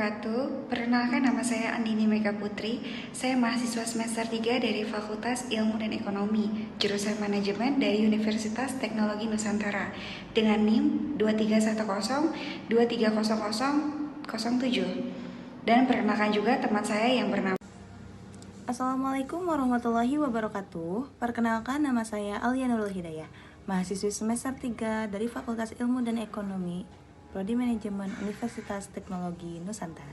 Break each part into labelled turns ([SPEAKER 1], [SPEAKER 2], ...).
[SPEAKER 1] wabarakatuh. Perkenalkan, nama saya Andini Mega Putri. Saya mahasiswa semester 3 dari Fakultas Ilmu dan Ekonomi, jurusan Manajemen dari Universitas Teknologi Nusantara dengan NIM 2310230007. Dan perkenalkan juga teman saya yang bernama
[SPEAKER 2] Assalamualaikum warahmatullahi wabarakatuh. Perkenalkan, nama saya Alia Nurul Hidayah, mahasiswi semester 3 dari Fakultas Ilmu dan Ekonomi, Prodi Manajemen Universitas Teknologi Nusantara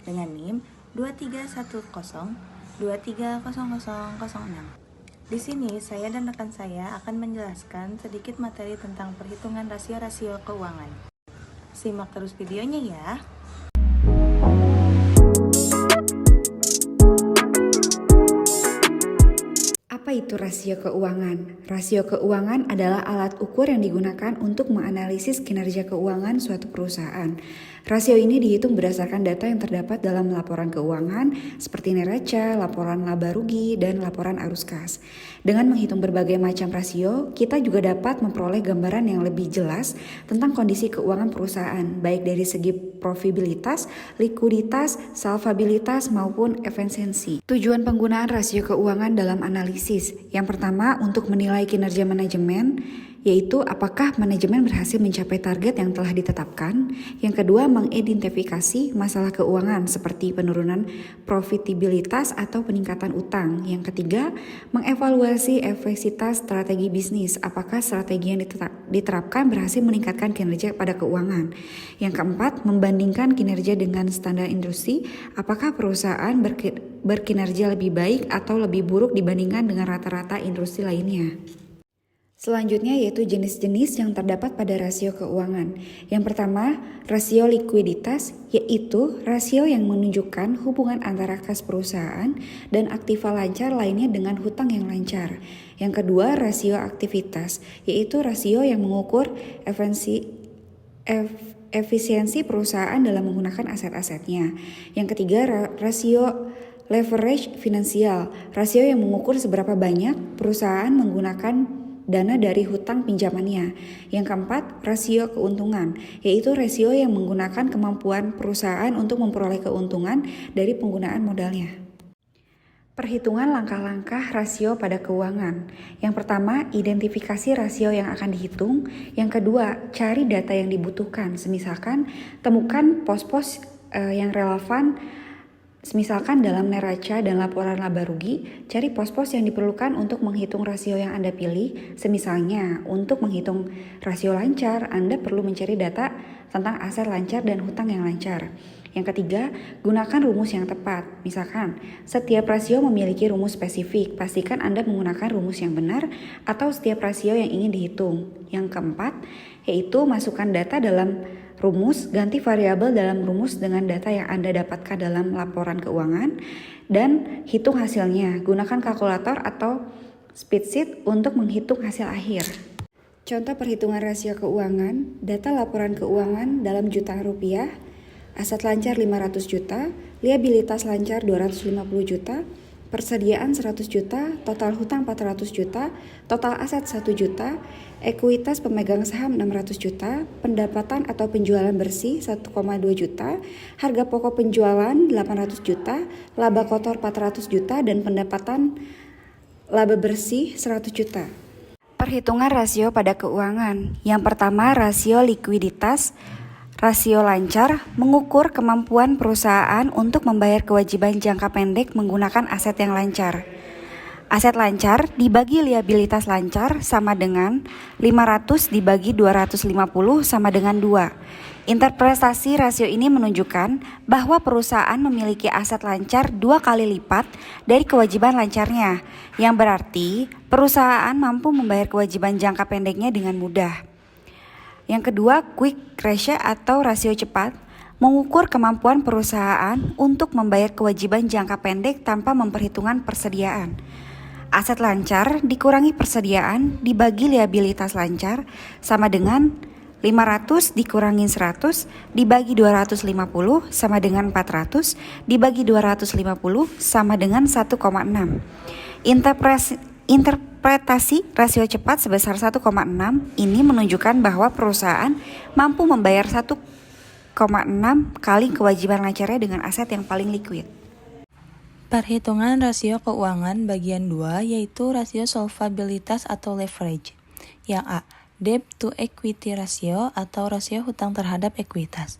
[SPEAKER 2] dengan NIM 2310230006. Di sini saya dan rekan saya akan menjelaskan sedikit materi tentang perhitungan rasio-rasio keuangan. Simak terus videonya ya.
[SPEAKER 1] Apa itu rasio keuangan? Rasio keuangan adalah alat ukur yang digunakan untuk menganalisis kinerja keuangan suatu perusahaan. Rasio ini dihitung berdasarkan data yang terdapat dalam laporan keuangan seperti neraca, laporan laba rugi, dan laporan arus kas. Dengan menghitung berbagai macam rasio, kita juga dapat memperoleh gambaran yang lebih jelas tentang kondisi keuangan perusahaan, baik dari segi profitabilitas, likuiditas, salvabilitas, maupun efisiensi. Tujuan penggunaan rasio keuangan dalam analisis. Yang pertama, untuk menilai kinerja manajemen, yaitu apakah manajemen berhasil mencapai target yang telah ditetapkan. Yang kedua, mengidentifikasi masalah keuangan seperti penurunan profitabilitas atau peningkatan utang. Yang ketiga, mengevaluasi efektivitas strategi bisnis, apakah strategi yang diterapkan berhasil meningkatkan kinerja pada keuangan. Yang keempat, membandingkan kinerja dengan standar industri, apakah perusahaan berkinerja lebih baik atau lebih buruk dibandingkan dengan rata-rata industri lainnya. Selanjutnya yaitu jenis-jenis yang terdapat pada rasio keuangan. Yang pertama, rasio likuiditas, yaitu rasio yang menunjukkan hubungan antara kas perusahaan dan aktiva lancar lainnya dengan hutang yang lancar. Yang kedua, rasio aktivitas, yaitu rasio yang mengukur efisiensi perusahaan dalam menggunakan aset-asetnya. Yang ketiga, rasio leverage finansial, rasio yang mengukur seberapa banyak perusahaan menggunakan dana dari hutang pinjamannya. Yang keempat, rasio keuntungan, yaitu rasio yang menggunakan kemampuan perusahaan untuk memperoleh keuntungan dari penggunaan modalnya. Perhitungan langkah-langkah rasio pada keuangan. Yang pertama, identifikasi rasio yang akan dihitung. Yang kedua, cari data yang dibutuhkan. Misalkan, temukan pos-pos yang relevan. Misalkan dalam neraca dan laporan laba rugi, cari pos-pos yang diperlukan untuk menghitung rasio yang Anda pilih. Semisalnya, untuk menghitung rasio lancar, Anda perlu mencari data tentang aset lancar dan hutang yang lancar. Yang ketiga, gunakan rumus yang tepat. Misalkan, setiap rasio memiliki rumus spesifik. Pastikan Anda menggunakan rumus yang benar atau setiap rasio yang ingin dihitung. Yang keempat, yaitu masukkan data dalam rumus, ganti variabel dalam rumus dengan data yang Anda dapatkan dalam laporan keuangan, dan hitung hasilnya. Gunakan kalkulator atau spreadsheet untuk menghitung hasil akhir. Contoh perhitungan rasio keuangan, data laporan keuangan dalam jutaan rupiah, aset lancar 500 juta, liabilitas lancar 250 juta, persediaan 100 juta, total hutang 400 juta, total aset 1 juta, ekuitas pemegang saham 600 juta, pendapatan atau penjualan bersih 1,2 juta, harga pokok penjualan 800 juta, laba kotor 400 juta, dan pendapatan laba bersih 100 juta. Perhitungan rasio pada keuangan. Yang pertama, rasio likuiditas. Rasio lancar mengukur kemampuan perusahaan untuk membayar kewajiban jangka pendek menggunakan aset yang lancar. Aset lancar dibagi liabilitas lancar sama dengan 500 dibagi 250 sama dengan 2. Interpretasi rasio ini menunjukkan bahwa perusahaan memiliki aset lancar 2 kali lipat dari kewajiban lancarnya, yang berarti perusahaan mampu membayar kewajiban jangka pendeknya dengan mudah. Yang kedua, quick ratio atau rasio cepat, mengukur kemampuan perusahaan untuk membayar kewajiban jangka pendek tanpa memperhitungkan persediaan. Aset lancar dikurangi persediaan dibagi liabilitas lancar sama dengan 500 dikurangi 100 dibagi 250 sama dengan 400 dibagi 250 sama dengan 1,6. Interpretasi rasio cepat sebesar 1,6 ini menunjukkan bahwa perusahaan mampu membayar 1,6 kali kewajiban lancarnya dengan aset yang paling liquid.
[SPEAKER 2] Perhitungan rasio keuangan bagian 2 yaitu rasio solvabilitas atau leverage. Yang A, debt to equity ratio atau rasio hutang terhadap ekuitas.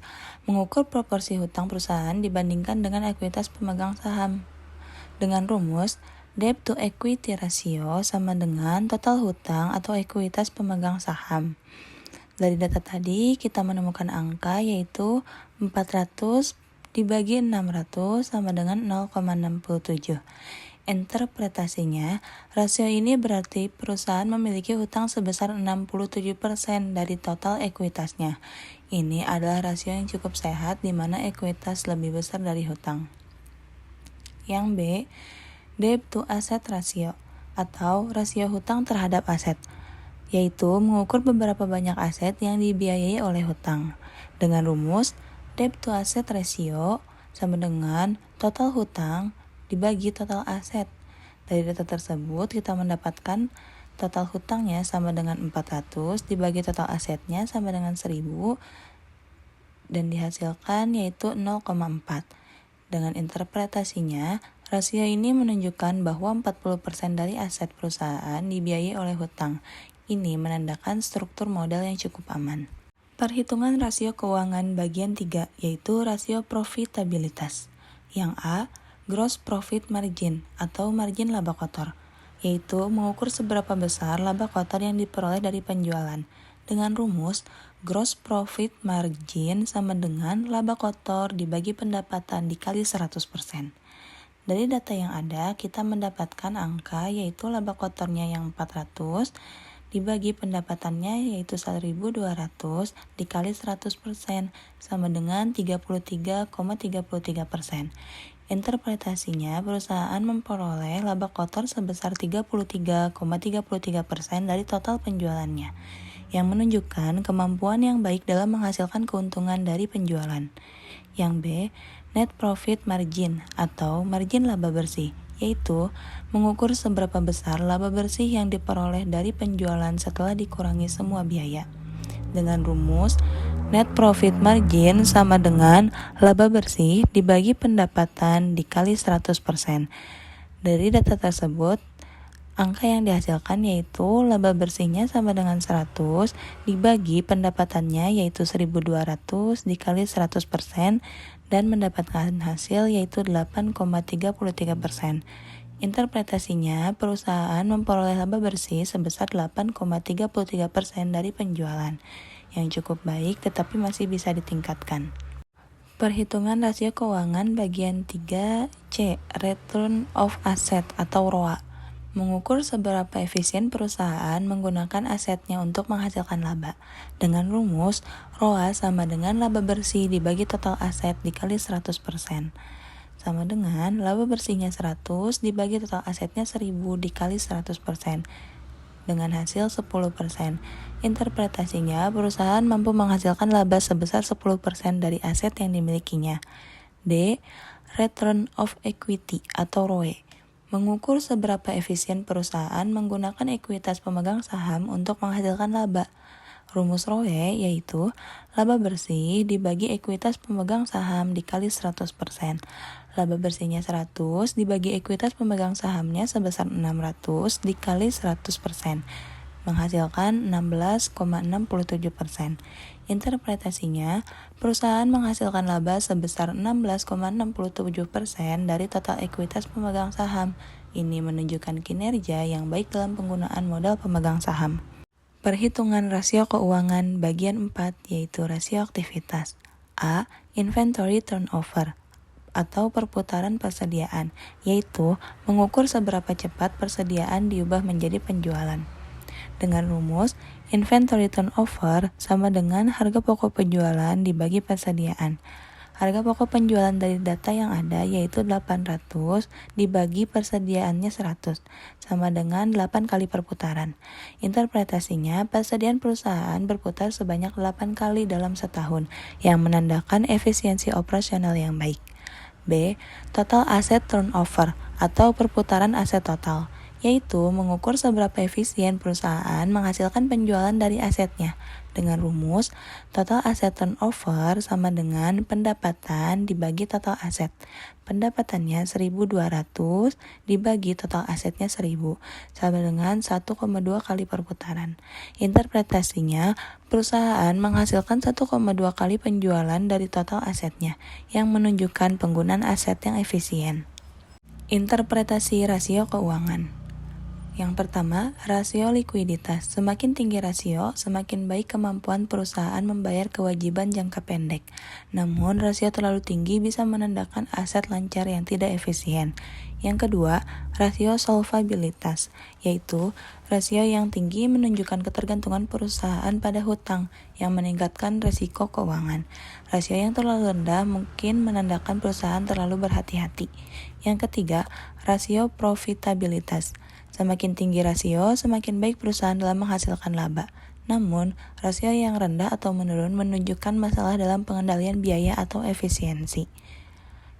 [SPEAKER 2] Mengukur proporsi hutang perusahaan dibandingkan dengan ekuitas pemegang saham. Dengan rumus, debt to equity ratio sama dengan total hutang atau ekuitas pemegang saham. Dari data tadi kita menemukan angka yaitu 400 dibagi 600 sama dengan 0,67. Interpretasinya, rasio ini berarti perusahaan memiliki hutang sebesar 67% dari total ekuitasnya. Ini adalah rasio yang cukup sehat di mana ekuitas lebih besar dari hutang. Yang B, debt to asset ratio atau rasio hutang terhadap aset, yaitu mengukur beberapa banyak aset yang dibiayai oleh hutang. Dengan rumus, debt to asset ratio sama dengan total hutang dibagi total aset. Dari data tersebut kita mendapatkan total hutangnya sama dengan 400 dibagi total asetnya sama dengan 1000 dan dihasilkan yaitu 0,4. Dengan interpretasinya, rasio ini menunjukkan bahwa 40% dari aset perusahaan dibiayai oleh hutang. Ini menandakan struktur modal yang cukup aman. Perhitungan rasio keuangan bagian 3 yaitu rasio profitabilitas. Yang A, gross profit margin atau margin laba kotor, yaitu mengukur seberapa besar laba kotor yang diperoleh dari penjualan. Dengan rumus, gross profit margin sama dengan laba kotor dibagi pendapatan dikali 100%. Dari data yang ada, kita mendapatkan angka yaitu laba kotornya yang 400 dibagi pendapatannya yaitu 1.200 dikali 100% sama dengan 33,33%. Interpretasinya, perusahaan memperoleh laba kotor sebesar 33,33% dari total penjualannya, yang menunjukkan kemampuan yang baik dalam menghasilkan keuntungan dari penjualan. Yang B, net profit margin atau margin laba bersih, yaitu mengukur seberapa besar laba bersih yang diperoleh dari penjualan setelah dikurangi semua biaya. Dengan rumus, net profit margin sama dengan laba bersih dibagi pendapatan dikali 100%. Dari data tersebut, angka yang dihasilkan yaitu laba bersihnya sama dengan 100 dibagi pendapatannya yaitu 1.200 dikali 100% dan mendapatkan hasil yaitu 8,33%. Interpretasinya, perusahaan memperoleh laba bersih sebesar 8,33% dari penjualan, yang cukup baik tetapi masih bisa ditingkatkan. Perhitungan rasio keuangan bagian 3C, return of asset atau ROA. Mengukur seberapa efisien perusahaan menggunakan asetnya untuk menghasilkan laba. Dengan rumus, ROA sama dengan laba bersih dibagi total aset dikali 100%. Sama dengan laba bersihnya 100 dibagi total asetnya 1000 dikali 100%. Dengan hasil 10%. Interpretasinya, perusahaan mampu menghasilkan laba sebesar 10% dari aset yang dimilikinya. D, return of equity atau ROE. Mengukur seberapa efisien perusahaan menggunakan ekuitas pemegang saham untuk menghasilkan laba. Rumus ROE yaitu laba bersih dibagi ekuitas pemegang saham dikali 100%. Laba bersihnya 100 dibagi ekuitas pemegang sahamnya sebesar 600 dikali 100%, menghasilkan 16,67%. Interpretasinya, perusahaan menghasilkan laba sebesar 16,67% dari total ekuitas pemegang saham. Ini menunjukkan kinerja yang baik dalam penggunaan modal pemegang saham. Perhitungan rasio keuangan bagian 4 yaitu rasio aktivitas. A, inventory turnover atau perputaran persediaan, yaitu mengukur seberapa cepat persediaan diubah menjadi penjualan. Dengan rumus, inventory turnover sama dengan harga pokok penjualan dibagi persediaan. Harga pokok penjualan dari data yang ada yaitu 800 dibagi persediaannya 100, sama dengan 8 kali perputaran. Interpretasinya, persediaan perusahaan berputar sebanyak 8 kali dalam setahun, yang menandakan efisiensi operasional yang baik. B, total asset turnover atau perputaran aset total, yaitu mengukur seberapa efisien perusahaan menghasilkan penjualan dari asetnya dengan rumus total asset turnover sama dengan pendapatan dibagi total aset. Pendapatannya 1.200 dibagi total asetnya 1.000 sama dengan 1,2 kali perputaran. Interpretasinya, perusahaan menghasilkan 1,2 kali penjualan dari total asetnya yang menunjukkan penggunaan aset yang efisien. Interpretasi rasio keuangan. Yang pertama, rasio likuiditas. Semakin tinggi rasio, semakin baik kemampuan perusahaan membayar kewajiban jangka pendek. Namun, rasio terlalu tinggi bisa menandakan aset lancar yang tidak efisien. Yang kedua, rasio solvabilitas, yaitu rasio yang tinggi menunjukkan ketergantungan perusahaan pada hutang yang meningkatkan risiko keuangan. Rasio yang terlalu rendah mungkin menandakan perusahaan terlalu berhati-hati. Yang ketiga, rasio profitabilitas. Semakin tinggi rasio, semakin baik perusahaan dalam menghasilkan laba. Namun, rasio yang rendah atau menurun menunjukkan masalah dalam pengendalian biaya atau efisiensi.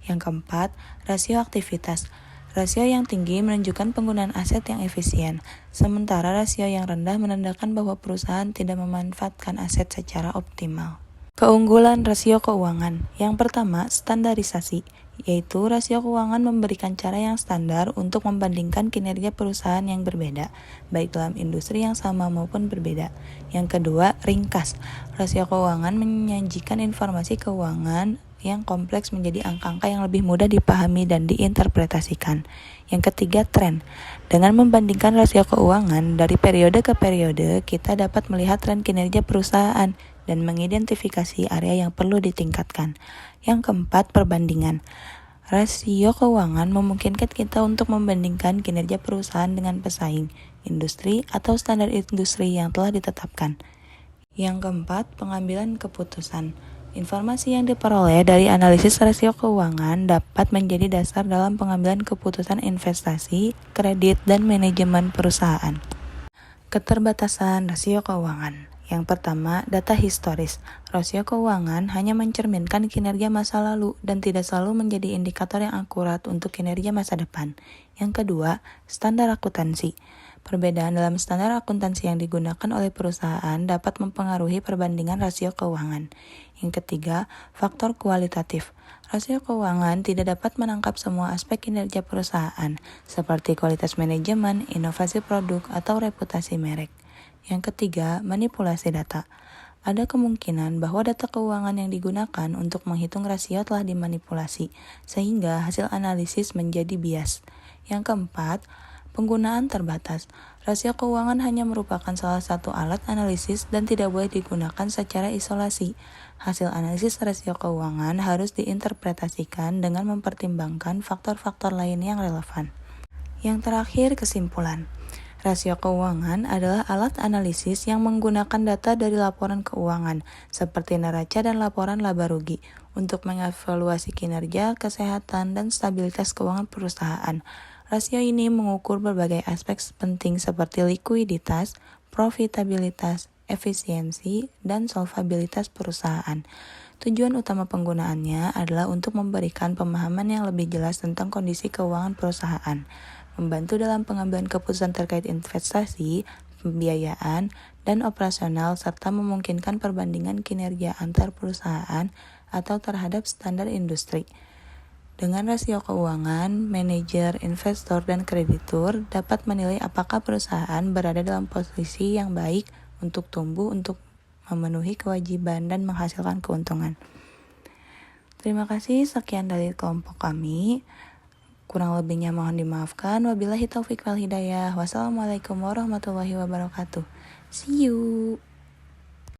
[SPEAKER 2] Yang keempat, rasio aktivitas. Rasio yang tinggi menunjukkan penggunaan aset yang efisien, sementara rasio yang rendah menandakan bahwa perusahaan tidak memanfaatkan aset secara optimal. Keunggulan rasio keuangan. Yang pertama, standarisasi, yaitu rasio keuangan memberikan cara yang standar untuk membandingkan kinerja perusahaan yang berbeda, baik dalam industri yang sama maupun berbeda. Yang kedua, ringkas. Rasio keuangan menyajikan informasi keuangan yang kompleks menjadi angka-angka yang lebih mudah dipahami dan diinterpretasikan. Yang ketiga, tren. Dengan membandingkan rasio keuangan dari periode ke periode, kita dapat melihat tren kinerja perusahaan dan mengidentifikasi area yang perlu ditingkatkan. Yang keempat, perbandingan. Rasio keuangan memungkinkan kita untuk membandingkan kinerja perusahaan dengan pesaing, industri, atau standar industri yang telah ditetapkan. Yang keempat, pengambilan keputusan. Informasi yang diperoleh dari analisis rasio keuangan dapat menjadi dasar dalam pengambilan keputusan investasi, kredit, dan manajemen perusahaan. Keterbatasan rasio keuangan. Yang pertama, data historis. Rasio keuangan hanya mencerminkan kinerja masa lalu dan tidak selalu menjadi indikator yang akurat untuk kinerja masa depan. Yang kedua, standar akuntansi. Perbedaan dalam standar akuntansi yang digunakan oleh perusahaan dapat mempengaruhi perbandingan rasio keuangan. Yang ketiga, faktor kualitatif. Rasio keuangan tidak dapat menangkap semua aspek kinerja perusahaan, seperti kualitas manajemen, inovasi produk, atau reputasi merek. Yang ketiga, manipulasi data. Ada kemungkinan bahwa data keuangan yang digunakan untuk menghitung rasio telah dimanipulasi, sehingga hasil analisis menjadi bias. Yang keempat, penggunaan terbatas. Rasio keuangan hanya merupakan salah satu alat analisis dan tidak boleh digunakan secara isolasi. Hasil analisis rasio keuangan harus diinterpretasikan dengan mempertimbangkan faktor-faktor lain yang relevan. Yang terakhir, kesimpulan. Rasio keuangan adalah alat analisis yang menggunakan data dari laporan keuangan, seperti neraca dan laporan laba rugi, untuk mengevaluasi kinerja, kesehatan, dan stabilitas keuangan perusahaan. Rasio ini mengukur berbagai aspek penting seperti likuiditas, profitabilitas, efisiensi, dan solvabilitas perusahaan. Tujuan utama penggunaannya adalah untuk memberikan pemahaman yang lebih jelas tentang kondisi keuangan perusahaan, membantu dalam pengambilan keputusan terkait investasi, pembiayaan, dan operasional, serta memungkinkan perbandingan kinerja antar perusahaan atau terhadap standar industri. Dengan rasio keuangan, manajer, investor, dan kreditur dapat menilai apakah perusahaan berada dalam posisi yang baik untuk tumbuh, untuk memenuhi kewajiban, dan menghasilkan keuntungan. Terima kasih, sekian dari kelompok kami. Kurang lebihnya mohon dimaafkan. Wabillahi taufik wal hidayah. Wassalamualaikum warahmatullahi wabarakatuh. See you.